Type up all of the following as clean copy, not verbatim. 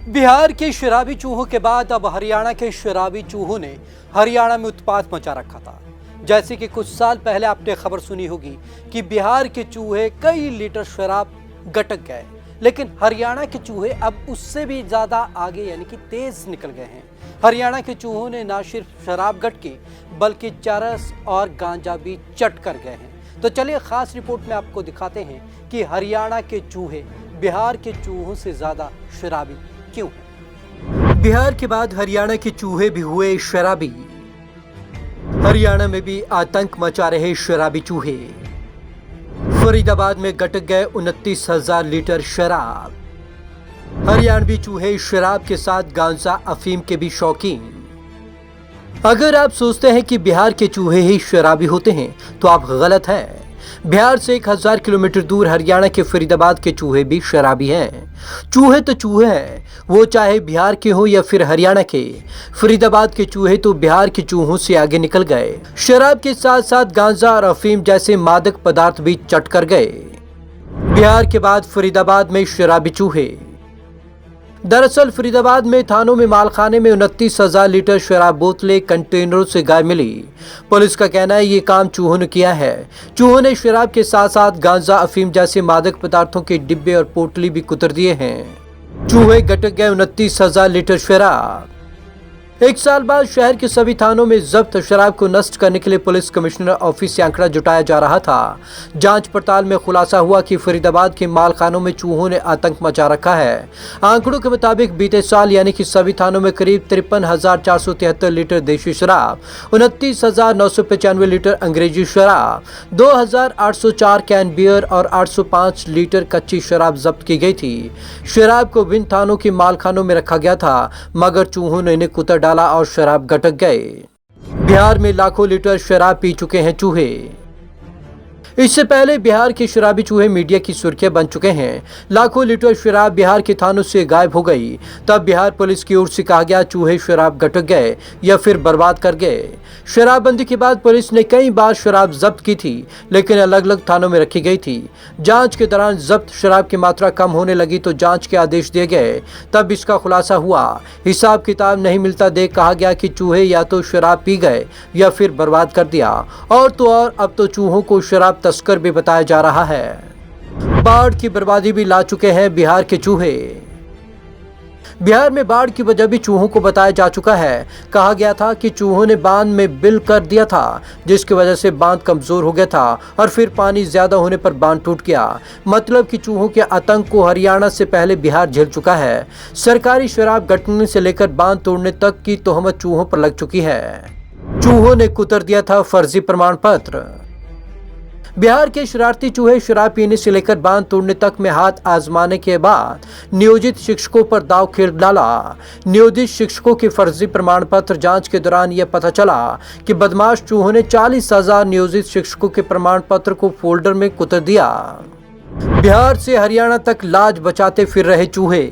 बिहार के शराबी चूहों के बाद अब हरियाणा के शराबी चूहों ने हरियाणा में उत्पात मचा रखा था। जैसे कि कुछ साल पहले आपने खबर सुनी होगी कि बिहार के चूहे कई लीटर शराब गटक गए, लेकिन हरियाणा के चूहे अब उससे भी ज्यादा आगे यानी कि तेज निकल गए हैं। हरियाणा के चूहों ने न सिर्फ शराब गटकी बल्कि चरस और गांजा भी चट कर गए हैं। तो चलिए खास रिपोर्ट में आपको दिखाते हैं कि हरियाणा के चूहे बिहार के चूहों से ज्यादा शराबी क्यों है। बिहार के बाद हरियाणा के चूहे भी हुए शराबी। हरियाणा में भी आतंक मचा रहे शराबी चूहे। फरीदाबाद में गटक गए 29,000 लीटर शराब। हरियाणवी चूहे शराब के साथ गांजा अफीम के भी शौकीन। अगर आप सोचते हैं कि बिहार के चूहे ही शराबी होते हैं तो आप गलत हैं। बिहार से 1000 किलोमीटर दूर हरियाणा के फरीदाबाद के चूहे भी शराबी हैं। चूहे तो चूहे हैं, वो चाहे बिहार के हो या फिर हरियाणा के। फरीदाबाद के चूहे तो बिहार के चूहों से आगे निकल गए। शराब के साथ साथ गांजा और अफीम जैसे मादक पदार्थ भी चट कर गए। बिहार के बाद फरीदाबाद में शराबी चूहे। दरअसल फरीदाबाद में थानों में मालखाने में 29,000 लीटर शराब बोतलें कंटेनरों से गायब मिली। पुलिस का कहना है ये काम चूहों ने किया है। चूहों ने शराब के साथ साथ गांजा अफीम जैसे मादक पदार्थों के डिब्बे और पोटली भी कुतर दिए हैं। चूहे गटक गए 29,000 लीटर शराब। एक साल बाद शहर के सभी थानों में जब्त शराब को नष्ट करने के लिए पुलिस कमिश्नर ऑफिस से आंकड़ा जुटाया जा रहा था। जांच पड़ताल में खुलासा हुआ कि फरीदाबाद के मालखानों में चूहों ने आतंक मचा रखा है। आंकड़ों के मुताबिक बीते साल यानी कि सभी थानों में करीब 53,473 लीटर देशी शराब, 29,995 लीटर अंग्रेजी शराब, 2,804 कैन बियर और 805 लीटर कच्ची शराब जब्त की गई थी। शराब को विभिन्न थानों के मालखानों में रखा गया था, मगर चूहों ने इन्हें कुतर डाला और शराब गटक गए। बिहार में लाखों लीटर शराब पी चुके हैं चूहे। इससे पहले बिहार के शराबी चूहे मीडिया की सुर्खियां बन चुके हैं। लाखों लीटर शराब बिहार के थानों से गायब हो गई। तब बिहार पुलिस की ओर से कहा गया चूहे शराब गटक गए या फिर बर्बाद कर गए। शराबबंदी के बाद पुलिस ने कई बार शराब जब्त की थी, लेकिन अलग अलग थानों में रखी गई थी। जांच के दौरान जब्त शराब की मात्रा कम होने लगी तो जांच के आदेश दिए गए। तब इसका खुलासा हुआ। हिसाब किताब नहीं मिलता देख कहा गया कि चूहे या तो शराब पी गए या फिर बर्बाद कर दिया। और तो और अब तो चूहों को शराब तस्कर भी बताया जा रहा है। बाढ़ की बर्बादी भी ला चुके हैं बिहार के चूहे। बिहार में बाढ़ की वजह भी चूहों को बताया जा चुका है। कहा गया था कि चूहों ने बांध में बिल कर दिया था, जिसकी वजह से बांध कमजोर हो गया था और फिर पानी ज्यादा होने पर बांध टूट गया। मतलब कि चूहों के आतंक को हरियाणा से पहले बिहार झेल चुका है। सरकारी शराब गटने से लेकर बांध तोड़ने तक की तोहमत चूहों पर लग चुकी है। चूहों ने कुतर दिया था फर्जी प्रमाण पत्र। बिहार के शरारती चूहे शराब पीने से लेकर बांध तोड़ने तक में हाथ आजमाने के बाद नियोजित शिक्षकों पर दांव खेल डाला। नियोजित शिक्षकों के फर्जी प्रमाण पत्र जांच के दौरान यह पता चला कि बदमाश चूहों ने 40,000 नियोजित शिक्षकों के प्रमाण पत्र को फोल्डर में कुतर दिया। बिहार से हरियाणा तक लाज बचाते फिर रहे चूहे।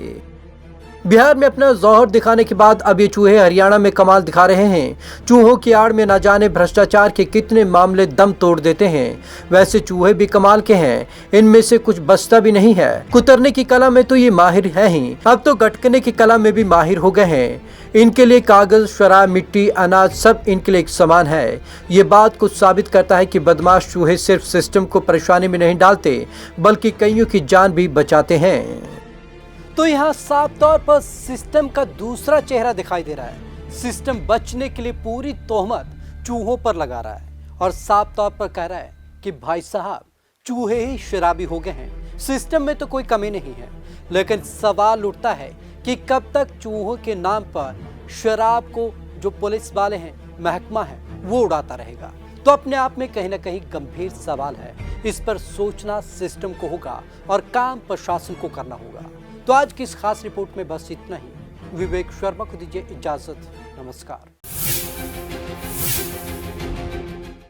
बिहार में अपना जौहर दिखाने के बाद अब ये चूहे हरियाणा में कमाल दिखा रहे हैं। चूहों की आड़ में न जाने भ्रष्टाचार के कितने मामले दम तोड़ देते हैं। वैसे चूहे भी कमाल के हैं, इनमें से कुछ बचता भी नहीं है। कुतरने की कला में तो ये माहिर है ही, अब तो गटकने की कला में भी माहिर हो गए हैं। इनके लिए कागज, शराब, मिट्टी, अनाज सब इनके लिए एक समान है। ये बात कुछ साबित करता है कि बदमाश चूहे सिर्फ सिस्टम को परेशानी में नहीं डालते बल्कि कईयों की जान भी बचाते हैं। तो यहाँ साफ तौर पर सिस्टम का दूसरा चेहरा दिखाई दे रहा है। सिस्टम बचने के लिए पूरी तोहमत चूहों पर लगा रहा है और साफ तौर पर कह रहा है कि भाई साहब चूहे ही शराबी हो गए हैं। सिस्टम में तो कोई कमी नहीं है, लेकिन सवाल उठता है कि कब तक चूहों के नाम पर शराब को जो पुलिस वाले हैं, महकमा है, वो उड़ाता रहेगा। तो अपने आप में कहीं ना कहीं गंभीर सवाल है। इस पर सोचना सिस्टम को होगा और काम प्रशासन को करना होगा। तो आज की इस खास रिपोर्ट में बस इतना ही। विवेक शर्मा को दीजिए इजाजत। नमस्कार।